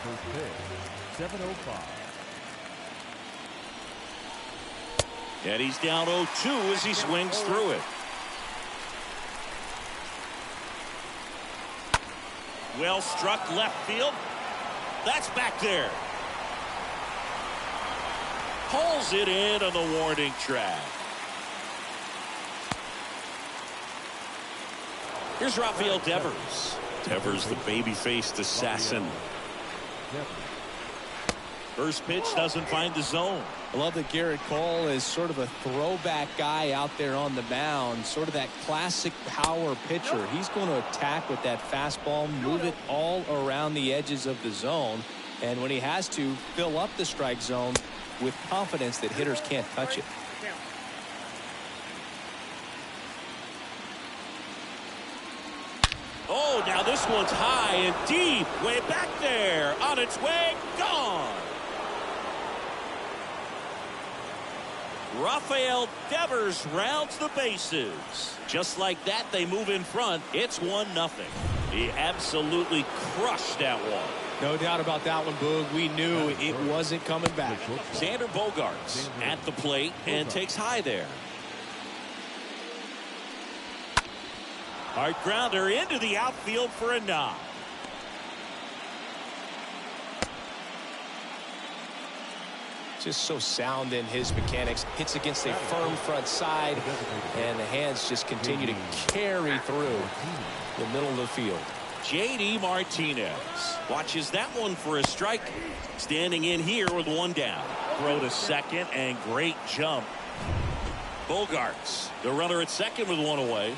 First pitch, 7:05. And he's down 0-2 as he swings through it. Well struck left field. That's back there. Pulls it in on the warning track. Here's Rafael Devers. Devers, the baby-faced assassin. First pitch doesn't find the zone. I love that Garrett Cole is sort of a throwback guy out there on the mound, sort of that classic power pitcher. He's going to attack with that fastball, move it all around the edges of the zone, and when he has to, fill up the strike zone with confidence that hitters can't touch it. Oh, now this one's high and deep, way back there, on its way, gone. Rafael Devers rounds the bases. Just like that, they move in front. It's 1-0. He absolutely crushed that one. No doubt about that one, Boog. We knew it wasn't coming back. Xander Bogaerts at the plate and takes high there. Hard grounder into the outfield for a knock. Just so sound in his mechanics. Hits against a firm front side, and the hands just continue to carry through the middle of the field. J.D. Martinez watches that one for a strike. Standing in here with one down. Throw to second, and great jump. Bogaerts, the runner at second with one away.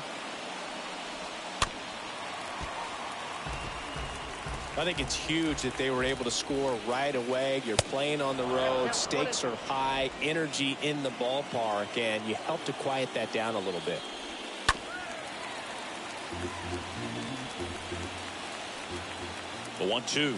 I think it's huge that they were able to score right away. You're playing on the road. Stakes are high. Energy in the ballpark. And you help to quiet that down a little bit. The 1-2.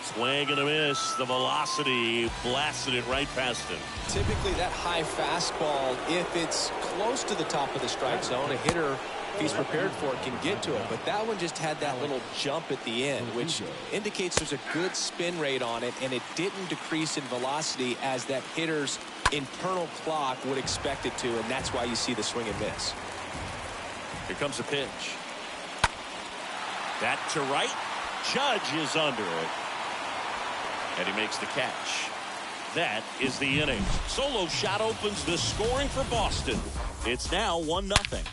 Swing and a miss. The velocity blasted it right past him. Typically that high fastball, if it's close to the top of the strike zone, a hitter, if he's prepared for it, can get to it. But that one just had that little jump at the end, which indicates there's a good spin rate on it, and it didn't decrease in velocity as that hitter's internal clock would expect it to, and that's why you see the swing and miss. Here comes the pitch. That to right. Judge is under it. And he makes the catch. That is the inning. Solo shot opens the scoring for Boston. It's now 1-0.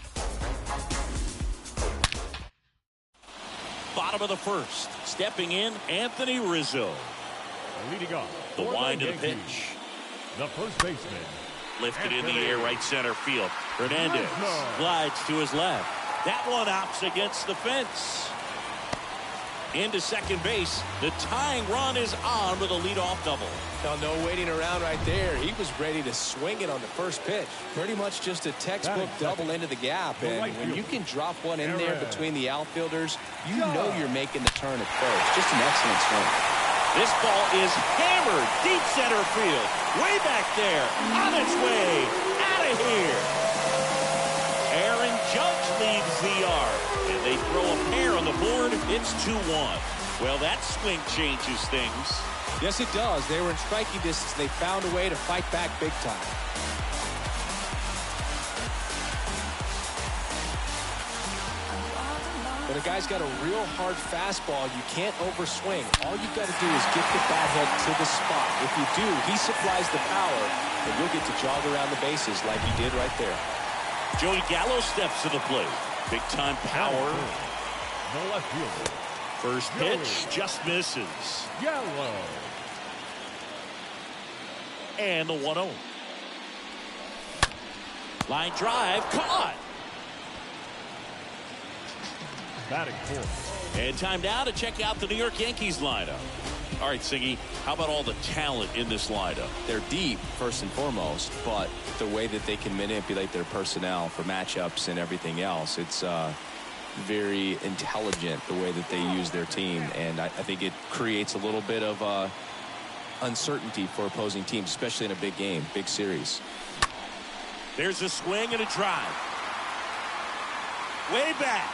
Bottom of the first. Stepping in, Anthony Rizzo. Leading off. The wind of the pitch. The first baseman. Lifted in the air, right center field. Hernandez glides to his left. That one opts against the fence. Into second base. The tying run is on with a leadoff double. Now, no waiting around right there. He was ready to swing it on the first pitch. Pretty much just a textbook double into the gap. And when you can drop one in there between the outfielders, you know you're making the turn at first. Just an excellent swing. This ball is hammered deep center field. Way back there. On its way. Out of here. Aaron Judge leads the yard. And they throw a pair on the board. It's 2-1. Well, that swing changes things. Yes, it does. They were in striking distance. They found a way to fight back big time. When a guy's got a real hard fastball, you can't overswing. All you've got to do is get the bat head to the spot. If you do, he supplies the power, and you'll get to jog around the bases like he did right there. Joey Gallo steps to the plate. Big time power. The left fielder. First pitch just misses. Gallo. And the 1-0. Line drive caught. Batting fourth. And time now to check out the New York Yankees lineup. All right, Siggy, how about all the talent in this lineup? They're deep, first and foremost, but the way that they can manipulate their personnel for matchups and everything else, it's very intelligent the way that they use their team. And I think it creates a little bit of uncertainty for opposing teams, especially in a big game, big series. There's a swing and a drive. Way back.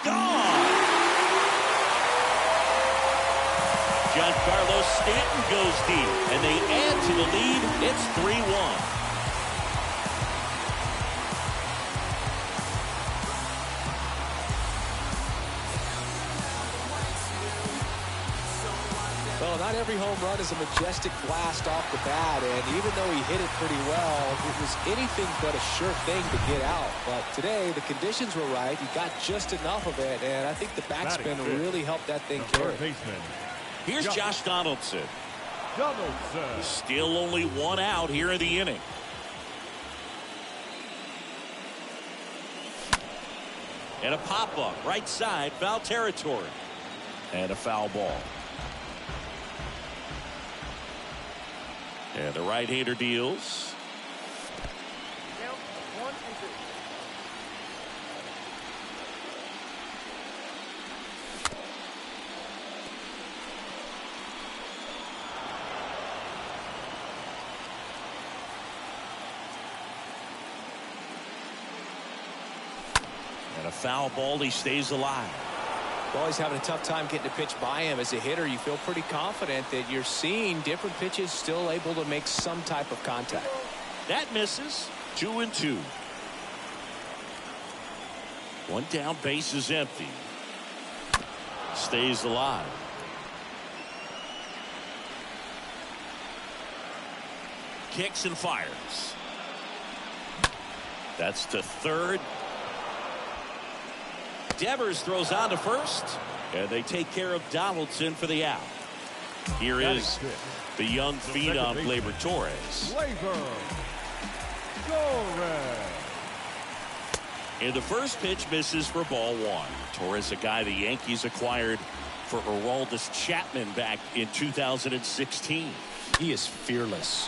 Gone. Giancarlo Stanton goes deep, and they add to the lead. It's 3-1. Well, not every home run is a majestic blast off the bat, and even though he hit it pretty well, it was anything but a sure thing to get out. But today, the conditions were right. He got just enough of it, and I think the backspin really helped that thing carry. Here's Josh Donaldson. Still only one out here in the inning. And a pop-up, right side, foul territory. And a foul ball. And the right-hander deals. Count 1 and 2. And a foul ball, he stays alive. Well, he's having a tough time getting a pitch by him. As a hitter, you feel pretty confident that you're seeing different pitches still able to make some type of contact. That misses. 2-2. One down, base is empty. Stays alive. Kicks and fires. That's to third. Devers throws on to first, and they take care of Donaldson for the out. Here is the young phenom, Gleyber Torres. And the first pitch misses for ball one. Torres, a guy the Yankees acquired for Aroldis Chapman back in 2016. He is fearless.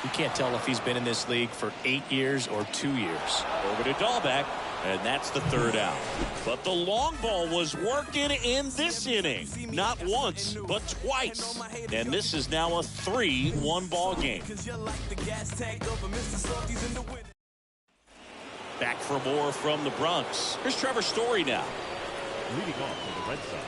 You can't tell if he's been in this league for 8 years or 2 years. Over to Dahlbeck. And that's the third out. But the long ball was working in this inning. Not once, but twice. And this is now a 3-1 ball game. Back for more from the Bronx. Here's Trevor Story now. Leading off for the Red Sox.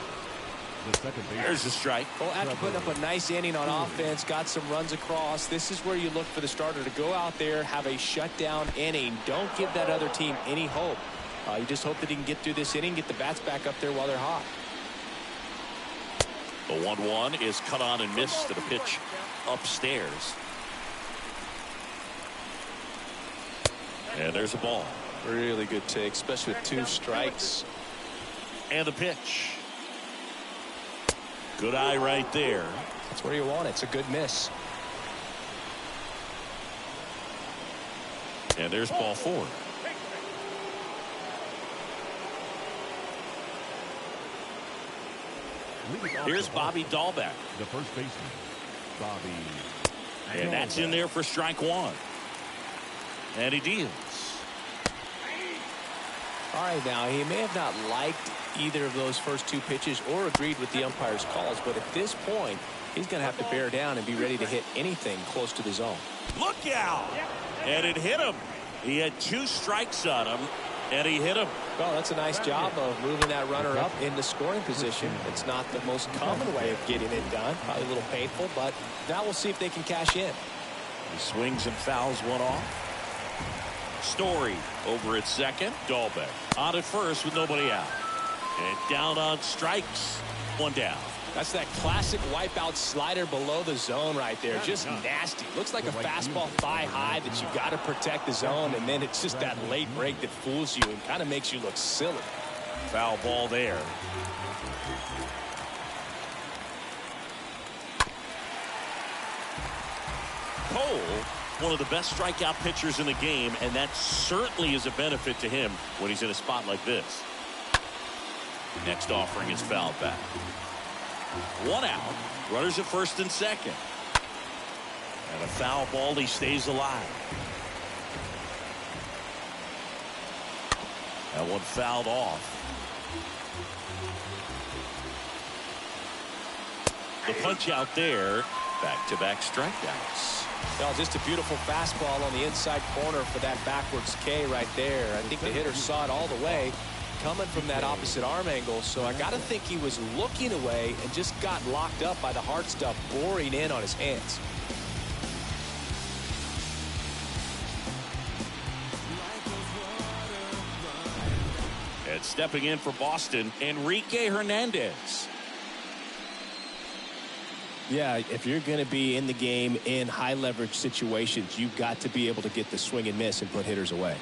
The second base. There's a strike. Well, after putting up a nice inning on offense, got some runs across, this is where you look for the starter to go out there, have a shutdown inning. Don't give that other team any hope. You just hope that he can get through this inning, get the bats back up there while they're hot. The 1-1 is cut on and missed to the pitch upstairs. And there's a ball. Really good take, especially with 2 strikes. And the pitch. Good eye right there. That's where you want it. It's a good miss. And there's ball 4. Here's Bobby Dahlbeck. The first baseman, Bobby. And that's in there for strike 1. And he deals. All right, now, he may have not liked either of those first 2 pitches or agreed with the umpire's calls, but at this point, he's going to have to bear down and be ready to hit anything close to the zone. Look out! And it hit him. He had 2 strikes on him, and he hit him. Well, that's a nice job of moving that runner up into scoring position. It's not the most common way of getting it done. Probably a little painful, but now we'll see if they can cash in. He swings and fouls one off. Story over at second. Dahlbeck on at first with nobody out. And down on strikes. 1 down. That's that classic wipeout slider below the zone right there. Just nasty. Looks like a fastball thigh high that you got to protect the zone, and then it's just that late break that fools you and kind of makes you look silly. Foul ball there. Cole, one of the best strikeout pitchers in the game, and that certainly is a benefit to him when he's in a spot like this. Next offering is fouled back. 1 out. Runners at first and second. And a foul ball. He stays alive. That one fouled off. The punch out there. Back-to-back strikeouts. Well, just a beautiful fastball on the inside corner for that backwards K right there. I think the hitter saw it all the way. coming from that opposite arm angle, so I got to think he was looking away and just got locked up by the hard stuff boring in on his hands. And stepping in for Boston, Enrique Hernandez. Yeah, if you're going to be in the game in high leverage situations, you've got to be able to get the swing and miss and put hitters away.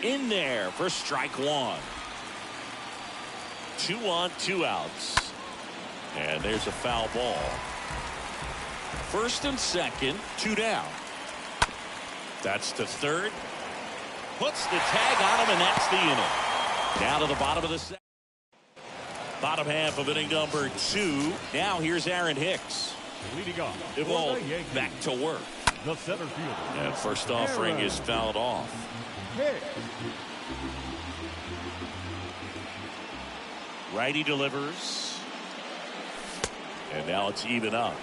In there for strike one. 2 on, 2 outs. And there's a foul ball. First and second, 2 down. That's to third. Puts the tag on him, and that's the inning. Down to the bottom of the second. Bottom half of inning number 2. Now here's Aaron Hicks. Leading off. Evolve back to work. The center fielder. And first offering is fouled off. Righty delivers. And now it's even up.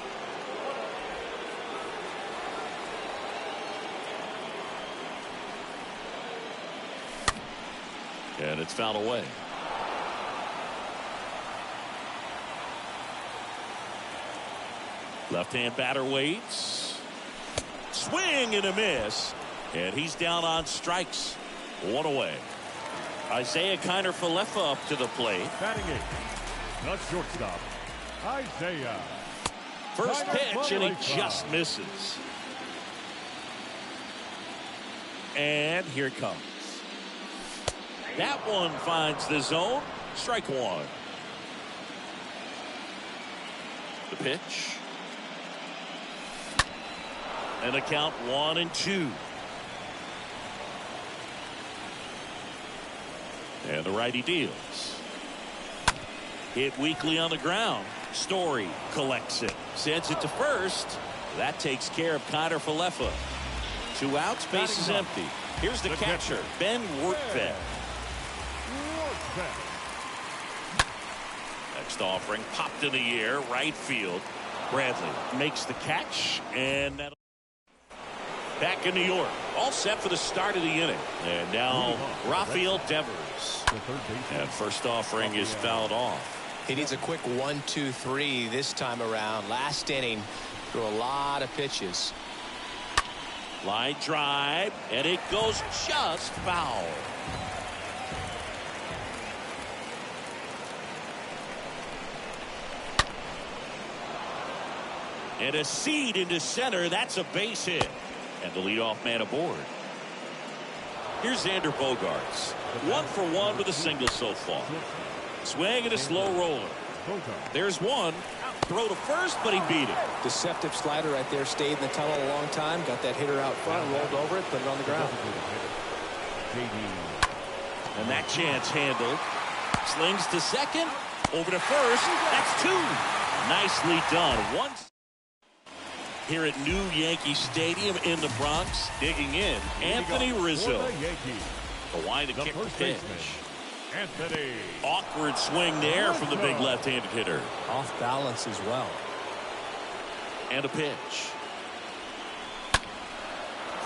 And it's fouled away. Left-hand batter waits. Swing and a miss. And he's down on strikes. 1 away. Isaiah Kiner-Falefa up to the plate. Batting 8. The shortstop, Isaiah. First pitch, and he just misses. And here it comes. That one finds the zone. Strike one. The pitch. And the count 1-2. And the righty deals. Hit weakly on the ground. Story collects it. Sends it to first. That takes care of Kiner-Falefa. 2 outs, base is empty. Here's the catcher, Ben Rortvedt. Next offering popped in the air, right field. Bradley makes the catch, and that'll back in New York, all set for the start of the inning. And now Rafael Devers. And first offering is fouled off. He needs a quick 1-2-3 this time around. Last inning, threw a lot of pitches. Line drive, and it goes just foul. And a seed into center. That's a base hit. And the leadoff man aboard. Here's Xander Bogaerts. 1 for 1 with a single so far. Swing and a slow roller. There's one. Throw to first, but he beat it. Deceptive slider right there. Stayed in the tunnel a long time. Got that hitter out front, rolled over it, put it on the ground. And that chance handled. Slings to second. Over to first. That's 2. Nicely done. One here at New Yankee Stadium in the Bronx. Digging in, Anthony Rizzo. The wind to kick the pitch. Anthony. Awkward swing there from the big left-handed hitter. Off balance as well. And a pitch.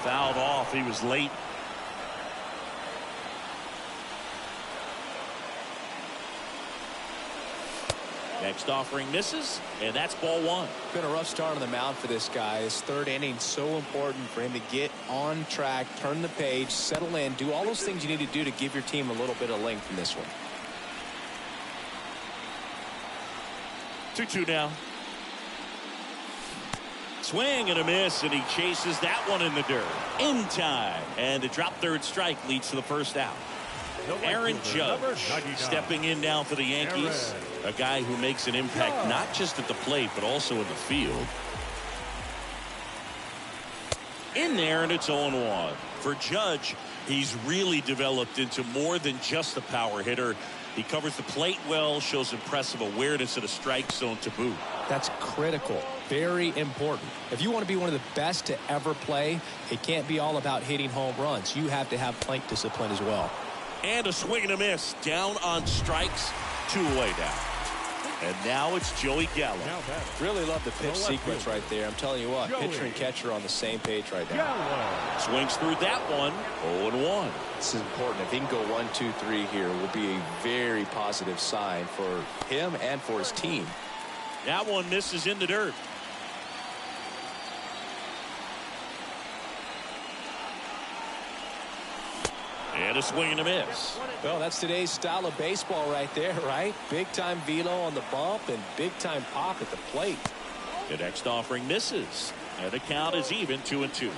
Fouled off. He was late. Next offering misses, and that's ball 1. Been a rough start on the mound for this guy. His third inning so important for him to get on track, turn the page, settle in, do all those things you need to do to give your team a little bit of length in this one. 2-2 now. Swing and a miss, and he chases that one in the dirt. In time, and the drop third strike leads to the first out. Aaron Judge stepping in now for the Yankees. A guy who makes an impact not just at the plate, but also in the field. In there, and it's 0-1. For Judge, he's really developed into more than just a power hitter. He covers the plate well, shows impressive awareness of the strike zone to boot. That's critical. Very important. If you want to be one of the best to ever play, it can't be all about hitting home runs. You have to have plate discipline as well. And a swing and a miss. Down on strikes. 2 away now. And now it's Joey Gallo. Now batting. Really love the pitch The left sequence fielder. right there. I'm telling you what, Joey pitcher and catcher on the same page right now. Gallo. Swings through that one. 0-1. This is important. If he can go 1, 2, 3 here, will be a very positive sign for him and for his team. That one misses in the dirt. And a swing and a miss. Well, that's today's style of baseball right there, right? Big time velo on the bump and big time pop at the plate. The next offering misses. And the count is even 2-2.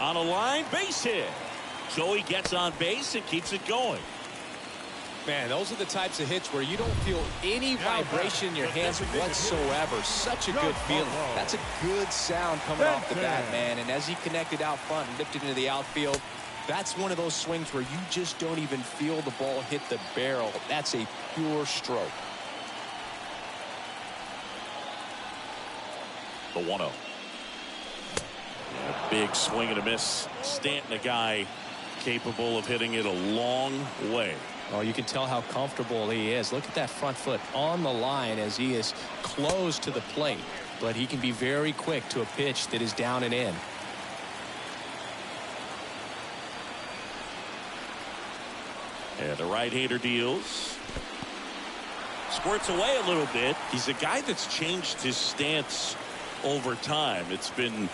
On a line, base hit. Joey gets on base and keeps it going. Man, those are the types of hits where you don't feel any vibration in your hands whatsoever. Such a good feeling. That's a good sound coming off the bat, man. And as he connected out front and lifted into the outfield, that's one of those swings where you just don't even feel the ball hit the barrel. That's a pure stroke. The 1-0. A big swing and a miss. Stanton, a guy capable of hitting it a long way. Oh, you can tell how comfortable he is. Look at that front foot on the line as he is close to the plate. But he can be very quick to a pitch that is down and in. And the right-hander deals. Squirts away a little bit. He's a guy that's changed his stance over time. It's been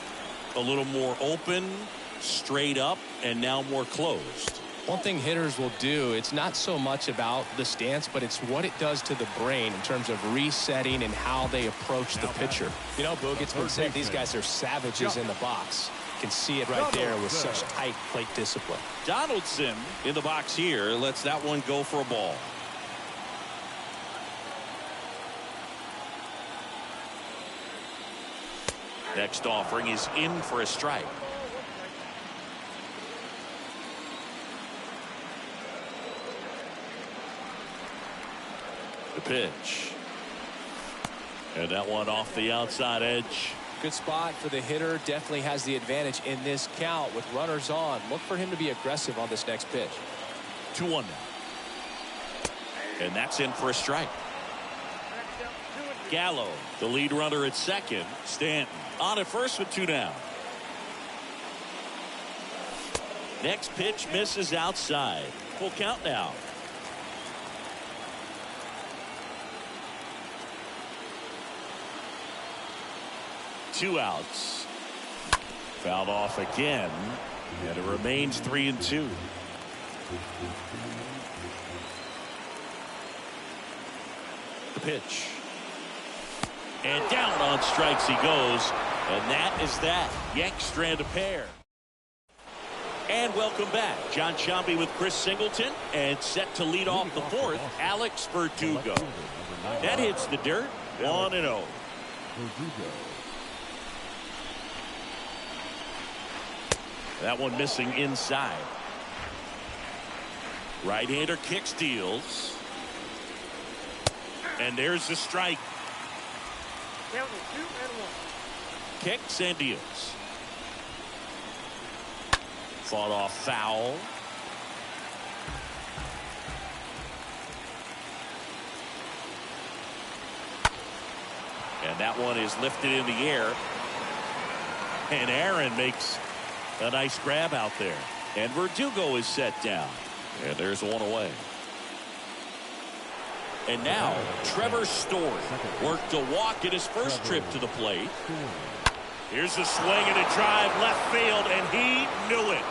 a little more open, straight up, and now more closed. One thing hitters will do, it's not so much about the stance, but it's what it does to the brain in terms of resetting and how they approach the pitcher. You know, Boog, it's been said these guys are savages in the box. You can see it right there with such tight plate discipline. Donaldson in the box here lets that one go for a ball. Next offering is in for a strike. The pitch. And that one off the outside edge. Good spot for the hitter. Definitely has the advantage in this count with runners on. Look for him to be aggressive on this next pitch. 2-1 now. And that's in for a strike. Gallo, the lead runner at second. Stanton on at first with 2 down. Next pitch misses outside. Full count now. Two outs. Fouled off again. And it remains 3-2. The pitch. And down on strikes he goes. And that is that. Yanks strand a pair. And welcome back. John Sciambi with Chris Singleton. And set to lead off the fourth, Alex Verdugo. That hits the dirt. 1-0. That one missing inside. Right-hander kicks, deals. And there's the strike. Count is 2-1. Kicks and deals. Fought off foul. And that one is lifted in the air. And Aaron makes a nice grab out there. And Verdugo is set down. And there's one away. And now Trevor Story worked a walk in his first trip to the plate. Here's a swing and a drive left field, and he knew it.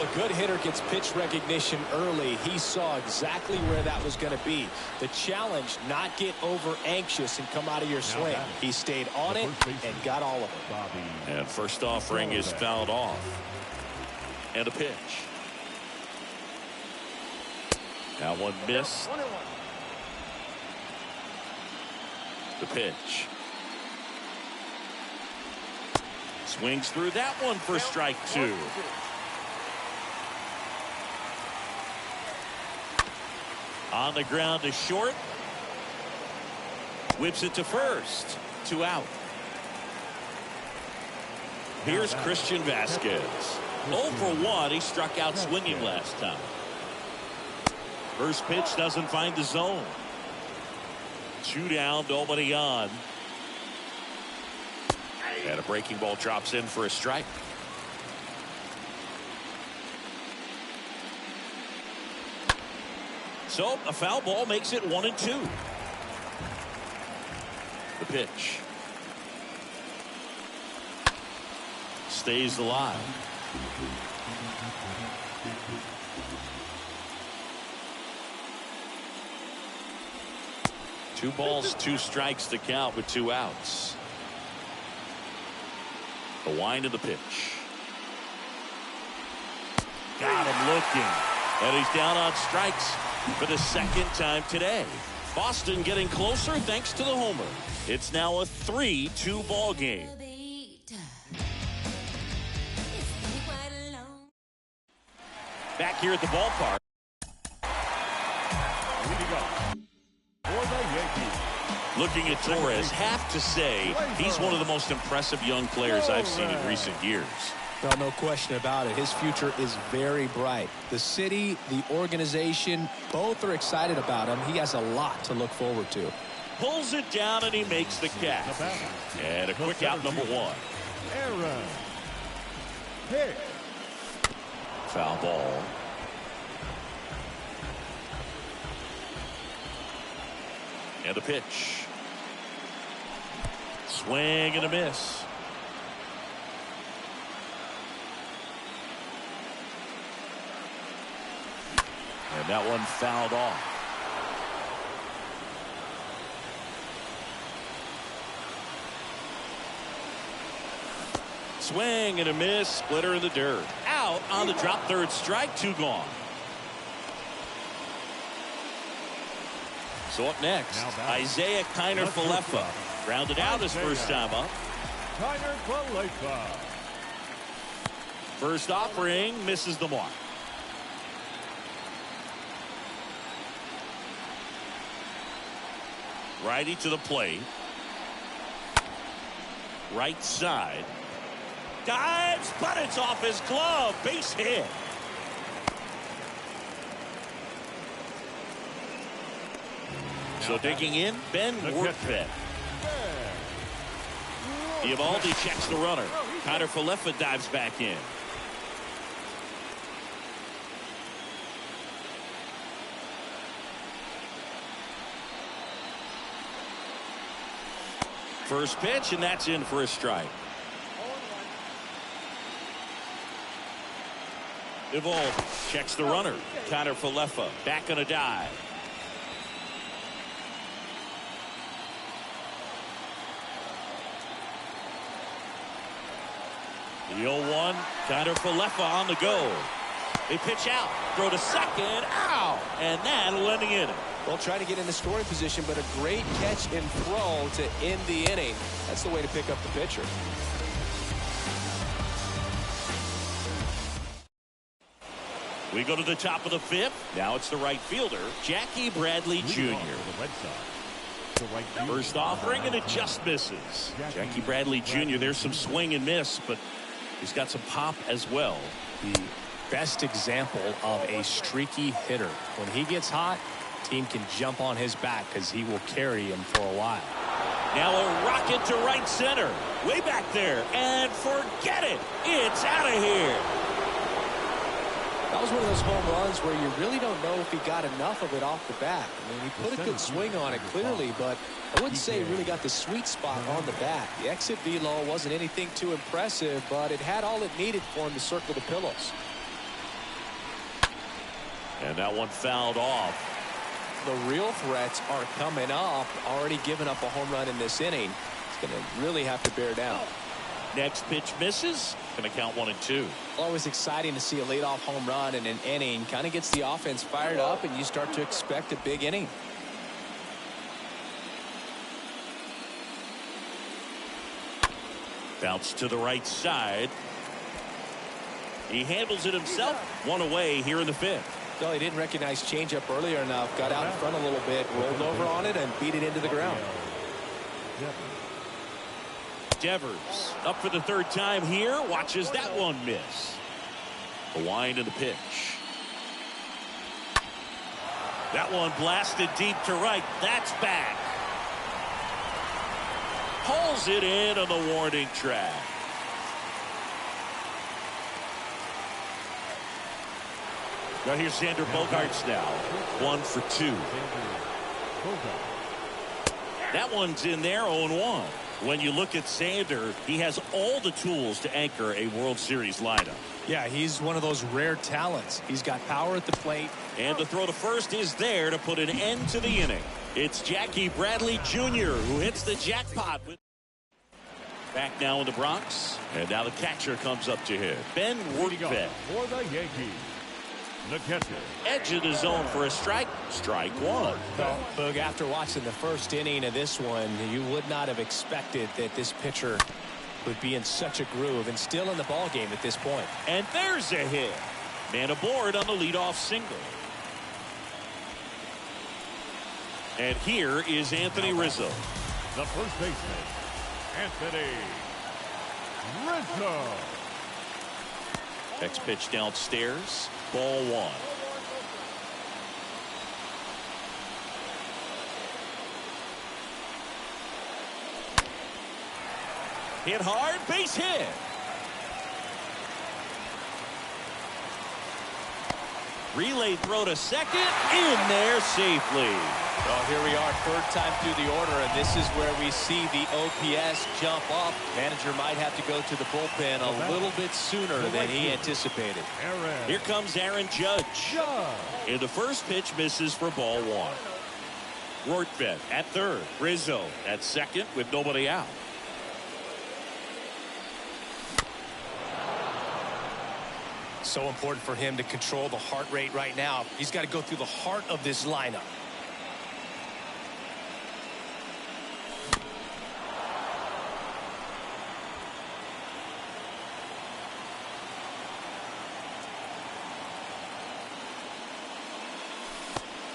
A good hitter gets pitch recognition early. He saw exactly where that was going to be. The challenge, not get over anxious and come out of your swing. He stayed on it and got all of it. And first offering is fouled off. And a pitch. That one missed. 1-1. The pitch. Swings through that one for strike 2. On the ground to short. Whips it to first. 2 out. Here's Christian Vasquez. 0 for 1. He struck out swinging last time. First pitch doesn't find the zone. 2 down, nobody on. And a breaking ball drops in for a strike. So a foul ball makes it 1-2. The pitch stays alive. Two balls, 2 strikes to count with 2 outs. The wind of the pitch. Got him looking. And he's down on strikes for the 2nd time today. Boston getting closer thanks to the homer. It's now a 3-2 ball game. Back here at the ballpark. For the Yankees. Looking at Torres, have to say he's one of the most impressive young players I've seen in recent years. No question about it. His future is very bright. The city, the organization, both are excited about him. He has a lot to look forward to. Pulls it down and he makes the catch. And a quick out, number 1. Aaron Hicks. Foul ball. And the pitch. Swing and a miss. And that one fouled off. Swing and a miss. Splitter in the dirt. Out on the drop, 3rd strike. 2 gone. So up next, Isaiah Kiner-Falefa. Grounded out his first time up. Kiner-Falefa. First offering misses the mark. Righty to the plate. Right side. Dives, but it's off his glove. Base hit. So digging in, Ben Workfed. Eovaldi checks the runner. Kiner-Falefa dives back in. First pitch, and that's in for a strike. Eovaldi checks the runner. Kiner-Falefa back on a dive. The 0-1, Kiner-Falefa on the go. They pitch out, throw to second, ow, and that'll end the inning. Well, trying to get into scoring position, but a great catch and throw to end the inning. That's the way to pick up the pitcher. We go to the top of the 5th. Now it's the right fielder, Jackie Bradley Jr. First offering, and it just misses. Jackie Bradley Jr., there's some swing and miss, but he's got some pop as well. The best example of a streaky hitter. When he gets hot, team can jump on his back because he will carry him for a while. Now a rocket to right center. Way back there. And forget it. It's out of here. That was one of those home runs where you really don't know if he got enough of it off the bat. I mean, he put a good swing on it clearly, but I wouldn't say he really got the sweet spot on the bat. The exit velo wasn't anything too impressive, but it had all it needed for him to circle the pillows. And that one fouled off. The real threats are coming up. Already given up a home run in this inning. He's going to really have to bear down. Next pitch misses. Going to count 1-2. Always exciting to see a leadoff home run in an inning. Kind of gets the offense fired up, and you start to expect a big inning. Bounce to the right side. He handles it himself. One away here in the 5th. Well, he didn't recognize changeup earlier enough. Got out in front a little bit, rolled over on it, and beat it into the ground. Devers up for the third time here. Watches that one miss. The wind of the pitch. That one blasted deep to right. That's back. Pulls it in on the warning track. Now here's Xander Bogaerts now. 1 for 2. That one's in there, 0-1. When you look at Xander, he has all the tools to anchor a World Series lineup. Yeah, he's one of those rare talents. He's got power at the plate. And the throw to first is there to put an end to the inning. It's Jackie Bradley Jr. who hits the jackpot. Back now in the Bronx. And now the catcher comes up to him. Ben Rortvedt. For the Yankees, the catcher. Edge of the zone for a strike. Strike one. Well, Boog, after watching the first inning of this one, you would not have expected that this pitcher would be in such a groove and still in the ball game at this point. And there's a hit. Man aboard on the leadoff single. And here is Anthony Rizzo. The first baseman, Anthony Rizzo. Next pitch downstairs. Ball one. Hit hard, base hit. Relay throw to second, in there safely. Well, here we are, third time through the order, and this is where we see the OPS jump up. Manager might have to go to the bullpen a little bit sooner than he anticipated. Here comes Aaron Judge. And the first pitch misses for ball one. Rortvedt at third. Rizzo at second with nobody out. So important for him to control the heart rate right now. He's got to go through the heart of this lineup.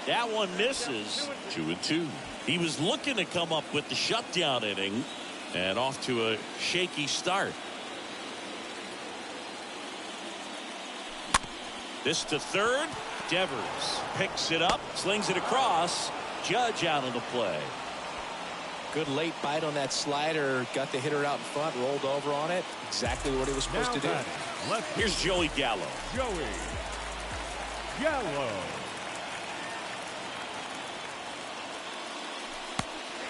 That one misses. 2-2. He was looking to come up with the shutdown inning and off to a shaky start. This to third. Devers picks it up, slings it across. Judge out of the play. Good late bite on that slider. Got the hitter out in front, rolled over on it. Exactly what he was supposed to do. Here's Joey Gallo. Joey Gallo.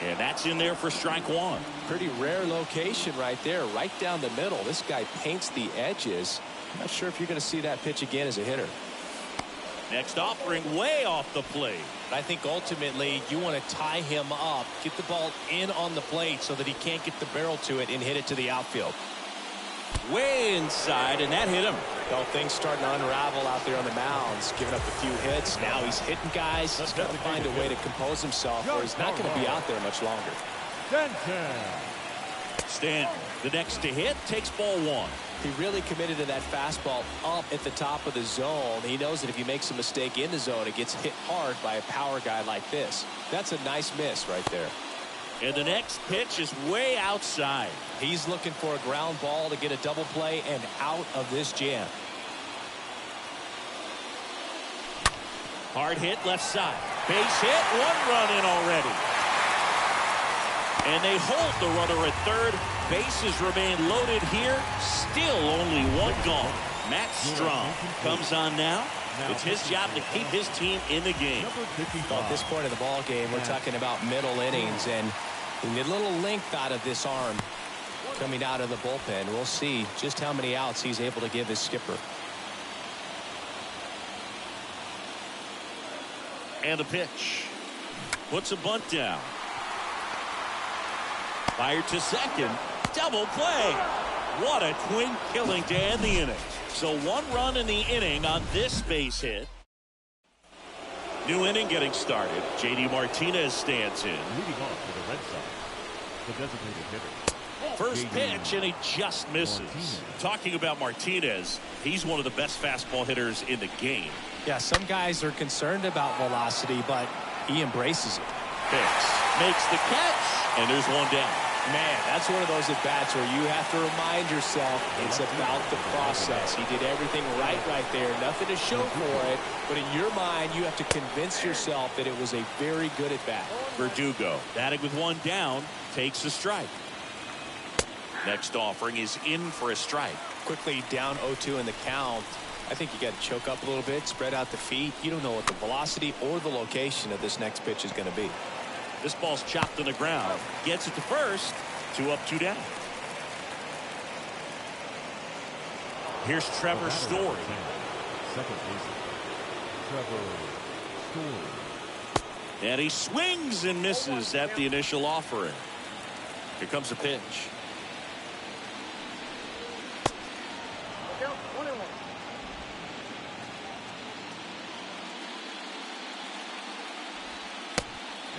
And that's in there for strike one. Pretty rare location right there, right down the middle. This guy paints the edges. I'm not sure if you're going to see that pitch again as a hitter. Next offering way off the plate. I think ultimately you want to tie him up, get the ball in on the plate so that he can't get the barrel to it and hit it to the outfield. Way inside, and that hit him. Well, things starting to unravel out there on the mounds, giving up a few hits. Now he's hitting guys. He's got to find a way to compose himself, or he's not going to be out there much longer. Stanton, the next to hit, takes ball one. He really committed to that fastball up at the top of the zone. He knows that if he makes a mistake in the zone, it gets hit hard by a power guy like this. That's a nice miss right there. And the next pitch is way outside. He's looking for a ground ball to get a double play and out of this jam. Hard hit left side. Base hit, one run in already. And they hold the runner at third. Bases remain loaded here. Still only one gone. Matt Strong comes on now. It's his job to keep his team in the game. Well, at this point of the ball game, we're talking about middle innings, and we need a little length out of this arm coming out of the bullpen. We'll see just how many outs he's able to give his skipper. And a pitch. Puts a bunt down. Fired to second. Double play. What a twin killing to end the inning. So one run in the inning on this base hit. New inning getting started. J.D. Martinez stands in. Leading off for the Red Sox, the designated hitter. First pitch, and he just misses. Talking about Martinez, he's one of the best fastball hitters in the game. Yeah, some guys are concerned about velocity, but he embraces it. Hicks makes the catch, and there's one down. Man, that's one of those at-bats where you have to remind yourself it's about the process. He did everything right there. Nothing to show for it. But in your mind, you have to convince yourself that it was a very good at-bat. Verdugo, batting with one down, takes a strike. Next offering is in for a strike. Quickly down 0-2 in the count. I think you got to choke up a little bit, spread out the feet. You don't know what the velocity or the location of this next pitch is going to be. This ball's chopped on the ground. Gets it to first. 2 up, 2 down. Here's Trevor Story. Second baseman, Trevor Story. And he swings and misses at the initial offering. Here comes the pitch. Look out, 1-1.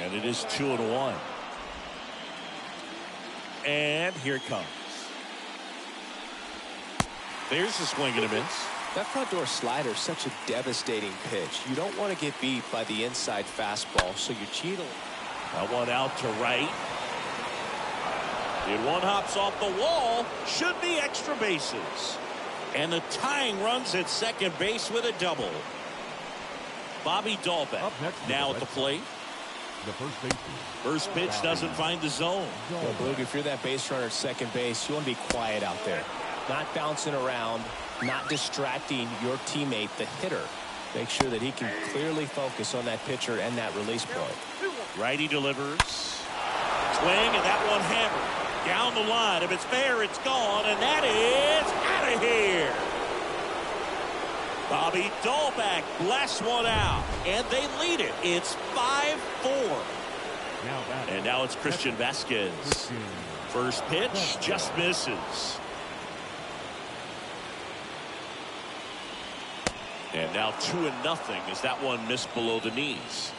And it is 2-1. And here it comes. There's the swing and a miss. That front door slider is such a devastating pitch. You don't want to get beat by the inside fastball, so you cheat. That one out to right. And one hops off the wall. Should be extra bases. And the tying runs at second base with a double. Bobby Dalbec Up next now at the plate. The first baseman. First pitch doesn't find the zone. Well, Boog, if you're that base runner at second base, you want to be quiet out there. Not bouncing around, not distracting your teammate, the hitter. Make sure that he can clearly focus on that pitcher and that release point. Righty delivers. Swing, and that one hammered. Down the line. If it's fair, it's gone, and that is out of here. Bobby Dalbec blasts one out, and they lead it. It's 5-4. And now it's Christian Vasquez. First pitch just misses. And now 2-0 as that one missed below the knees.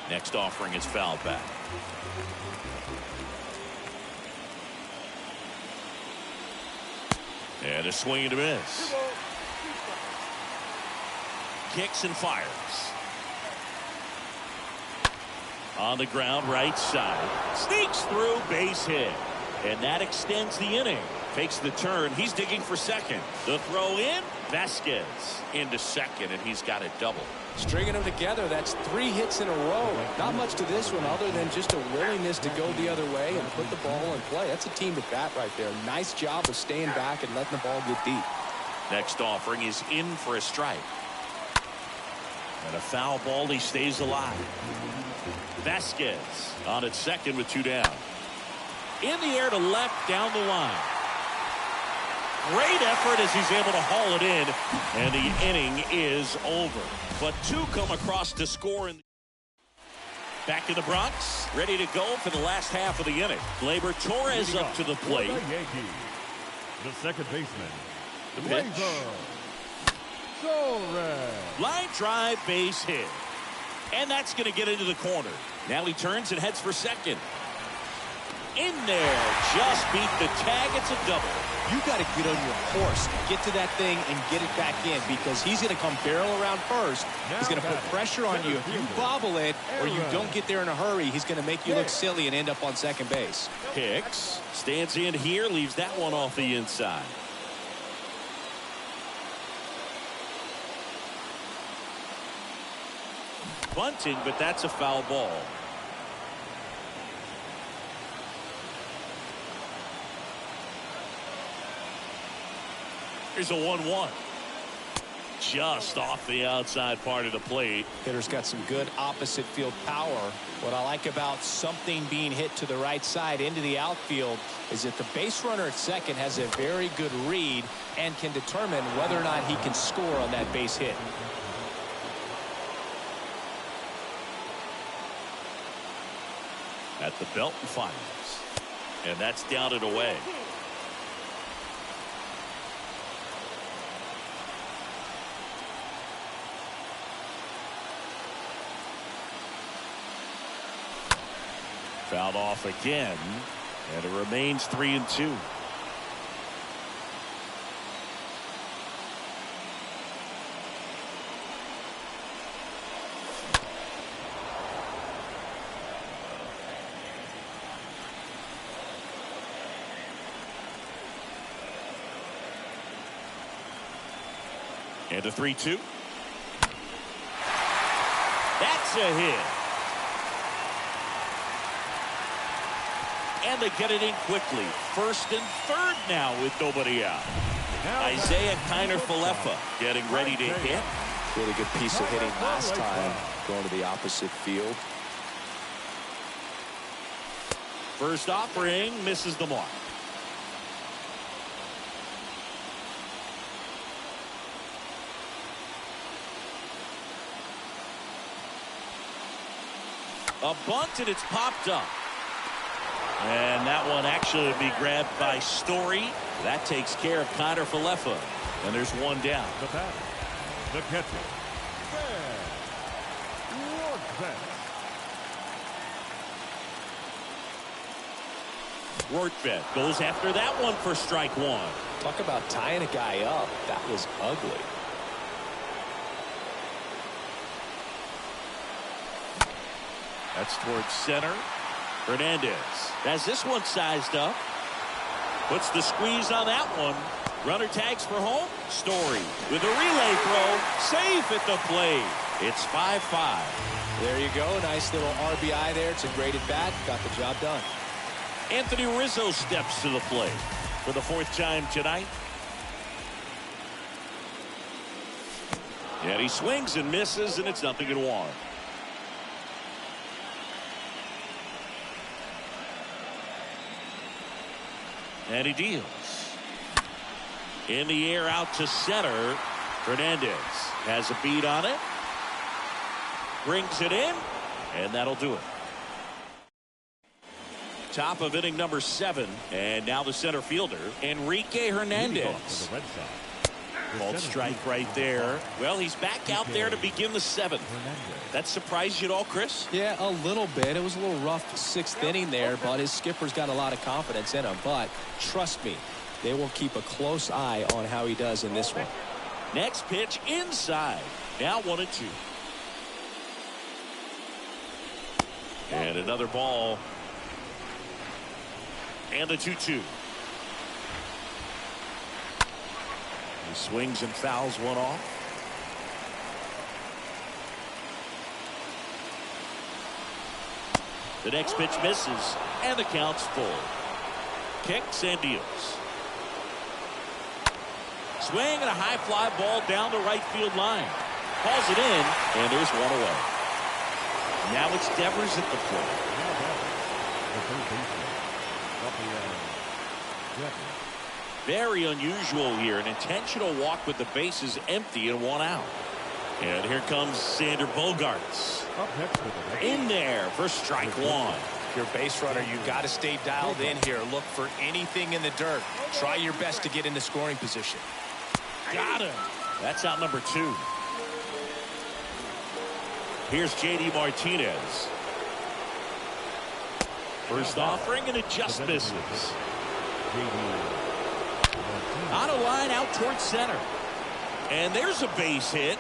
Next offering is fouled back. And a swing and a miss. Kicks and fires. On the ground, right side. Sneaks through, base hit. And that extends the inning. Fakes the turn. He's digging for second. The throw in. Vasquez into second, and he's got a double. Stringing them together, that's 3 hits in a row. Not much to this one other than just a willingness to go the other way and put the ball in play. That's a team at bat right there. Nice job of staying back and letting the ball get deep. Next offering is in for a strike. And a foul ball, he stays alive. Vasquez on at second with 2 down. In the air to left, down the line. Great effort as he's able to haul it in, and the inning is over. But 2 come across to score. Back in the Bronx, ready to go for the last half of the inning. Gleyber Torres up to the plate. The second baseman, The pitch. Gleyber Torres. Line drive, base hit. And that's going to get into the corner. Now he turns and heads for second. In there, just beat the tag. It's a double. You got to get on your horse, get to that thing, and get it back in because he's going to come barrel around first. He's going to put pressure on you. If you bobble it or you don't get there in a hurry, he's going to make you look silly and end up on second base. Hicks stands in here, leaves that one off the inside. Bunting, but that's a foul ball. Here's a 1-1. Just off the outside part of the plate. Hitter's got some good opposite field power. What I like about something being hit to the right side into the outfield is that the base runner at second has a very good read and can determine whether or not he can score on that base hit. At the belt and fires. And that's down and away. Fouled off again, and it remains 3-2. And a 3-2. That's a hit. And they get it in quickly. First and third now with nobody out. Isaiah Kiner-Falefa getting ready to hit. Really good piece of hitting last time, going to the opposite field. First offering misses the mark. A bunt, and it's popped up. And that one actually will be grabbed by Story. That takes care of Kiner-Falefa. And there's one down. The batter, the catcher, Fred Rortvedt goes after that one for strike one. Talk about tying a guy up. That was ugly. That's towards center. Hernandez has this one sized up. Puts the squeeze on that one. Runner tags for home. Story with a relay throw. Safe at the plate. It's 5-5. There you go. Nice little RBI there. It's a great at bat. Got the job done. Anthony Rizzo steps to the plate for the fourth time tonight. And he swings and misses, and it's 0-1. And he deals. In the air out to center. Hernandez has a beat on it. Brings it in. And that'll do it. Top of inning number 7. And now the center fielder, Enrique Hernandez. Called strike right there. Well, he's back out there to begin the 7th. That surprised you at all, Chris? Yeah, a little bit. It was a little rough 6th inning there, but his skipper's got a lot of confidence in him. But trust me, they will keep a close eye on how he does in this one. Next pitch inside. Now 1-2. And another ball. And the 2-2. He swings and fouls one off. The next pitch misses, and the count's full. Kicks and deals. Swing and a high fly ball down the right field line. Calls it in, and there's one away. Now it's Devers at the plate. Very unusual here. An intentional walk with the bases empty and one out. And here comes Sander Bogaerts. In there for strike one. If you're a base runner, you got to stay dialed in here. Look for anything in the dirt. Try your best to get into scoring position. Got him. That's out number 2. Here's J.D. Martinez. First offering, and it just misses. On a line out towards center. And there's a base hit.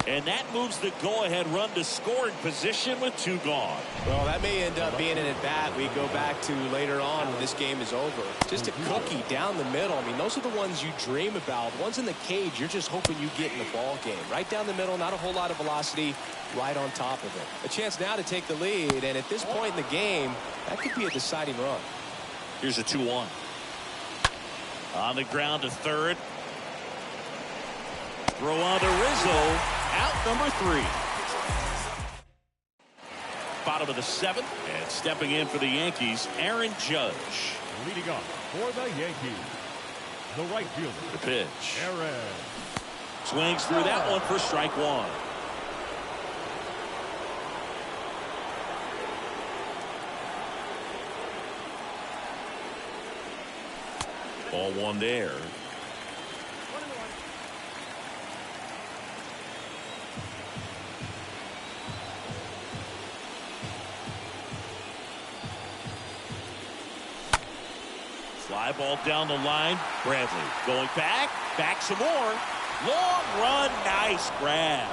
And that moves the go-ahead run to scoring position with 2 gone. Well, that may end up being an at-bat we go back to later on when this game is over. Just a cookie down the middle. I mean, those are the ones you dream about. Ones in the cage, you're just hoping you get in the ball game. Right down the middle, not a whole lot of velocity, right on top of it. A chance now to take the lead, and at this point in the game, that could be a deciding run. Here's a 2-1. On the ground to third. Throw on to Rizzo. Out number 3. Bottom of the 7th. And stepping in for the Yankees, Aaron Judge. Leading off for the Yankees, the right fielder. The pitch. Aaron. Swings through that one for strike one. Ball one there. Fly ball down the line. Bradley going back some more. Long run, nice grab.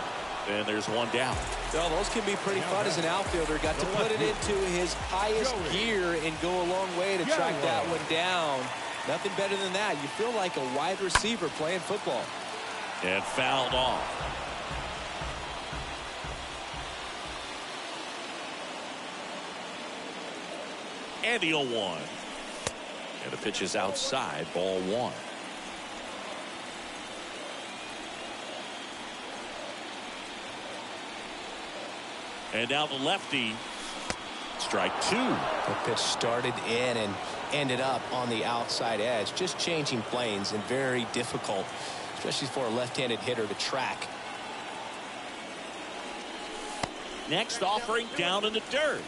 And there's one down. Well, those can be pretty fun as an outfielder. Got to put it into his highest gear and go a long way to track that one down. Nothing better than that. You feel like a wide receiver playing football. And fouled off. And the 0-1. And the pitch is outside, ball 1. And now the lefty. Strike 2. The pitch started in and ended up on the outside edge. Just changing planes and very difficult, especially for a left-handed hitter to track. Next offering down in the dirt.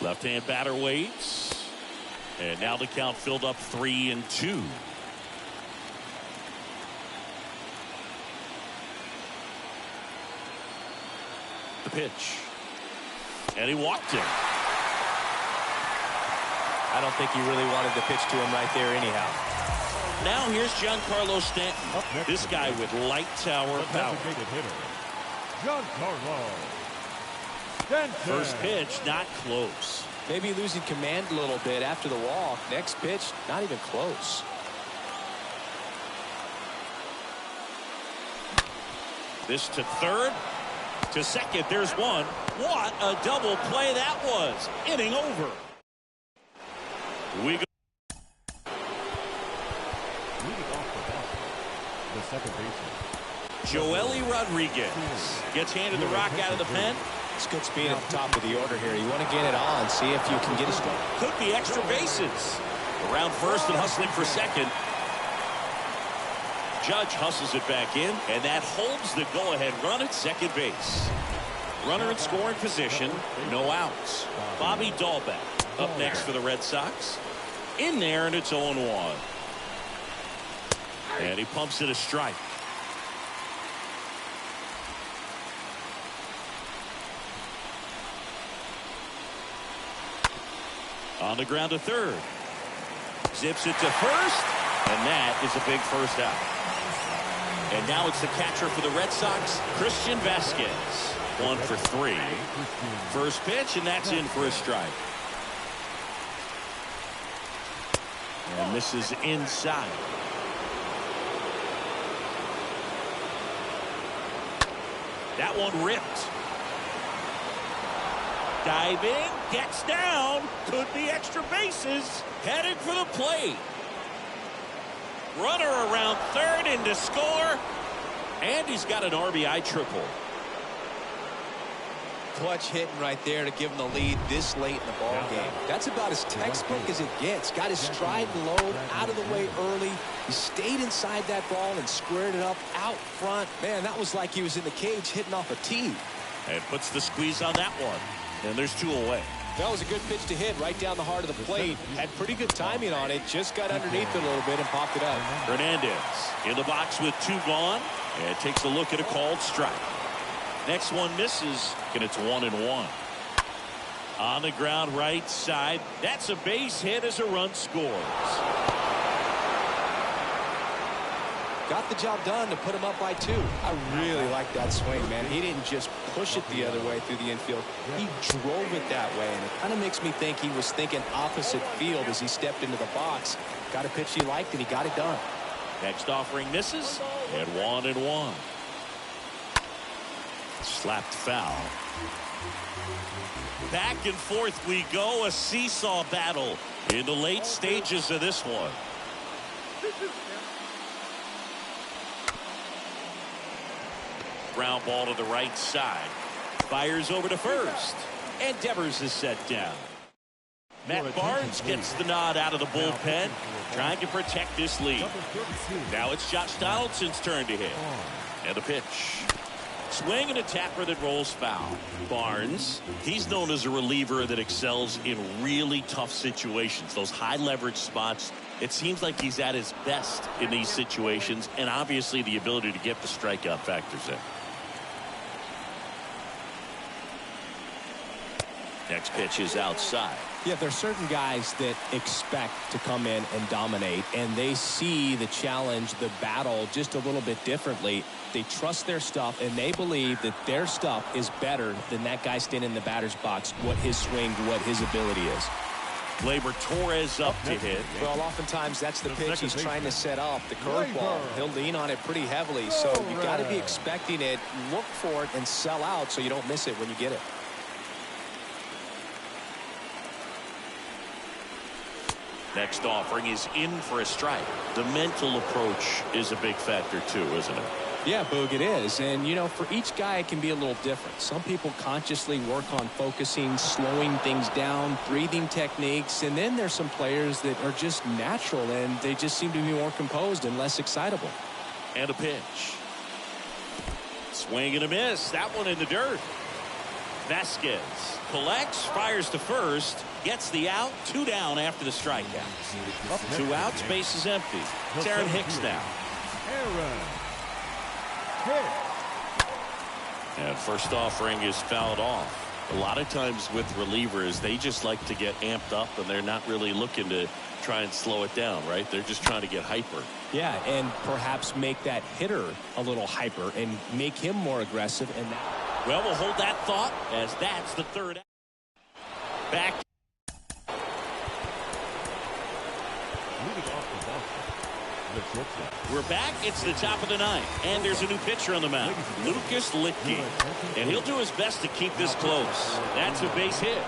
Left-hand batter waits. And now the count filled up 3-2. The pitch. And he walked him. I don't think he really wanted to pitch to him right there anyhow. Now here's Giancarlo Stanton. This guy with light tower power. Designated hitter, Giancarlo Stanton. First pitch, not close. Maybe losing command a little bit after the walk. Next pitch, not even close. This to third. To second, there's one. What a double play that was. Inning over. We go. Leading off the second baseman, Joely Rodriguez gets handed the rock out of the pen. It's good speed at the top of the order here. You want to get it on, see if you can get a strike. Could be extra bases. Around first and hustling for second. Judge hustles it back in, and that holds the go-ahead run at second base. Runner in scoring position, no outs. Bobby Dahlbeck up next for the Red Sox. In there, and it's 0-1. And he pumps it a strike. On the ground to third. Zips it to first, and that is a big first out. And now it's the catcher for the Red Sox, Christian Vasquez. 1 for 3. First pitch, and that's in for a strike. And this is inside. That one ripped. Diving, gets down, could be extra bases, headed for the plate. Runner around third in to score, and he's got an RBI triple. Clutch hitting right there to give him the lead this late in the ball game. That's about as textbook as it gets. Got his stride and load out of the way early. He stayed inside that ball and squared it up out front. Man, that was like he was in the cage hitting off a tee. And puts the squeeze on that one. And there's 2 away. That was a good pitch to hit right down the heart of the plate. Had pretty good timing on it. Just got underneath it a little bit and popped it up. Hernandez in the box with 2 gone. And takes a look at a called strike. Next one misses, and it's 1-1. On the ground right side. That's a base hit as a run scores. Got the job done to put him up by 2. I really like that swing, man. He didn't just push it the other way through the infield. He drove it that way, and it kind of makes me think he was thinking opposite field as he stepped into the box. Got a pitch he liked, and he got it done. Next offering misses, and 1-1. Slapped foul. Back and forth we go, a seesaw battle in the late stages of this one. Ground ball to the right side. Fires over to first. And Devers is set down. Matt Barnes gets the nod out of the bullpen, trying to protect this lead. Now it's Josh Donaldson's turn to hit. And the pitch. Swing and a tapper that rolls foul. Barnes, he's known as a reliever that excels in really tough situations. Those high leverage spots, it seems like he's at his best in these situations, and obviously the ability to get the strikeout factors in. Next pitch is outside. Yeah, there's certain guys that expect to come in and dominate, and they see the challenge, the battle, just a little bit differently. They trust their stuff, and they believe that their stuff is better than that guy standing in the batter's box, what his swing, what his ability is. Gleyber Torres up to hit. Well, oftentimes that's the pitch he's trying to set up, the curveball. He'll lean on it pretty heavily, so you got to be expecting it, look for it, and sell out so you don't miss it when you get it. Next offering is in for a strike. The mental approach is a big factor too, isn't it? Yeah, Boog, it is. And, you know, for each guy, it can be a little different. Some people consciously work on focusing, slowing things down, breathing techniques. And then there's some players that are just natural, and they just seem to be more composed and less excitable. And a pitch. Swing and a miss. That one in the dirt. Vasquez collects, fires to first, gets the out, 2 down after the strikeout. 2 outs, base is empty. It's Aaron Hicks now. And first offering is fouled off. A lot of times with relievers, they just like to get amped up, and they're not really looking to try and slow it down, right? They're just trying to get hyper. Yeah, and perhaps make that hitter a little hyper and make him more aggressive. And well, we'll hold that thought as that's the 3rd out. Back. We're back. It's the top of the 9th, and there's a new pitcher on the mound, Lucas Luetge, and he'll do his best to keep this close. That's a base hit.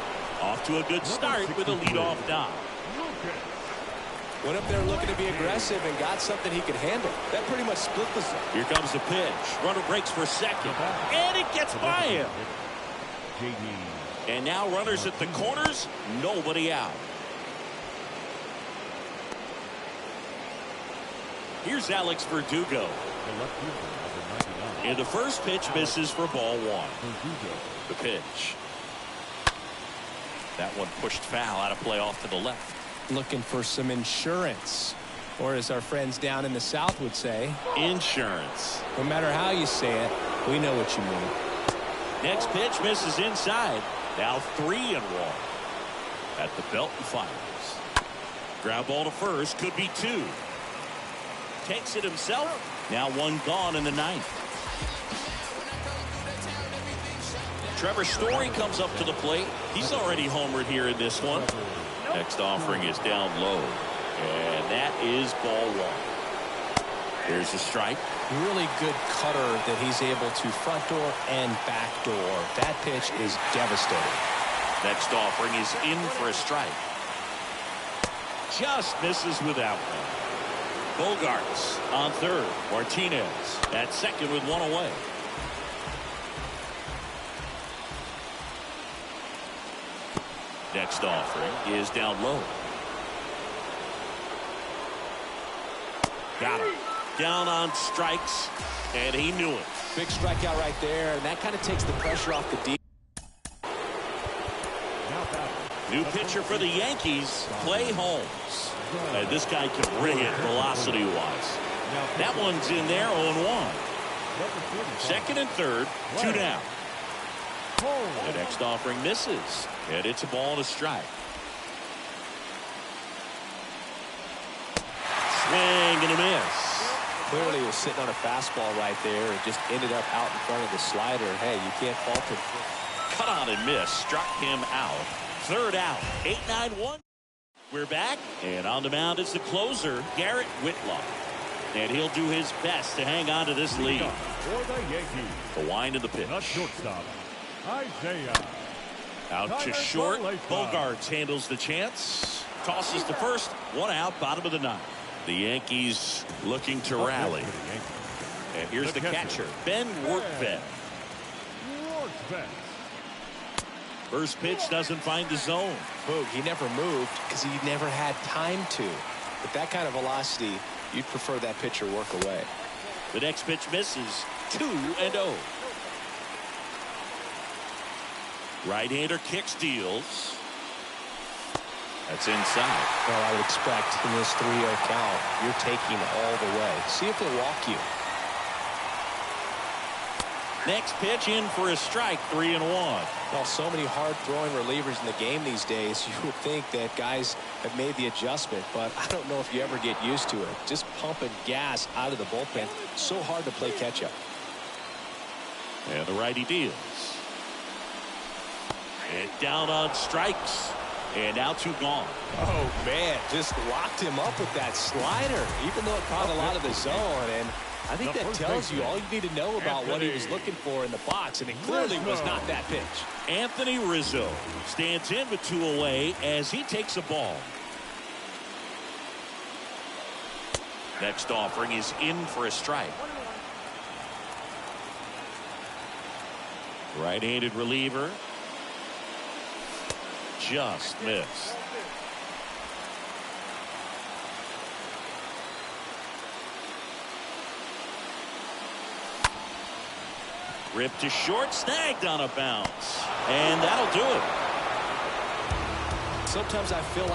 Off to a good start with a leadoff dive. Went up there looking to be aggressive and got something he could handle. That pretty much split the zone. Here comes the pitch. Runner breaks for second, and it gets by him. And now runners at the corners, nobody out. Here's Alex Verdugo. And the first pitch misses for ball 1. The pitch. That one pushed foul out of play off to the left. Looking for some insurance, or as our friends down in the South would say, insurance. No matter how you say it, we know what you mean. Next pitch misses inside. Now 3-1 at the belt and fires. Ground ball to first, could be 2. Takes it himself. Now 1 gone in the 9th. Trevor Story comes up to the plate. He's already homered here in this one. Next offering is down low, and that is ball 1. Here's a strike. Really good cutter that he's able to front door and back door. That pitch is devastating. Next offering is in for a strike. Just misses without one. Bogarts on third. Martinez at second with 1 away. Next offering is down low. Got him. Down on strikes, and he knew it. Big strikeout right there, and that kind of takes the pressure off the deep. New pitcher for the Yankees, Clay Holmes. And this guy can ring it velocity-wise. That one's in there, 0-1. Second and third, 2 down. The next offering misses, and it's a ball and a strike. Swing and a miss. Clearly was sitting on a fastball right there and just ended up out in front of the slider. Hey, you can't fault him. Cut on and miss, struck him out. 3rd out, 8-9-1. We're back, and on the mound is the closer, Garrett Whitlock. And he'll do his best to hang on to this lead. For the Yankees, The wind of the pitch. the shortstop, Isaiah. Out to short. Bogarts handles the chance. Tosses to first. 1 out, bottom of the 9th. The Yankees looking to rally. And here's the catcher, Ben Workvet. First pitch doesn't find the zone. Boog, he never moved because he never had time to. With that kind of velocity, you'd prefer that pitcher work away. The next pitch misses. 2-0. Right-hander kicks, deals. That's inside. Well, I would expect in this 3-0 count, you're taking all the way. See if they'll walk you. Next pitch in for a strike, 3-1. Well, so many hard-throwing relievers in the game these days, you would think that guys have made the adjustment, but I don't know if you ever get used to it. Just pumping gas out of the bullpen, so hard to play catch-up. And the righty deals. And down on strikes. And now 2 gone. Oh, man, just locked him up with that slider, even though it caught a lot of the zone. And I think that tells you all you need to know about what he was looking for in the box, and it clearly was not that pitch. Anthony Rizzo stands in with 2 away as he takes a ball. Next offering is in for a strike. Right-handed reliever. Just missed. Ripped to short, snagged on a bounce. And that'll do it. Sometimes I feel like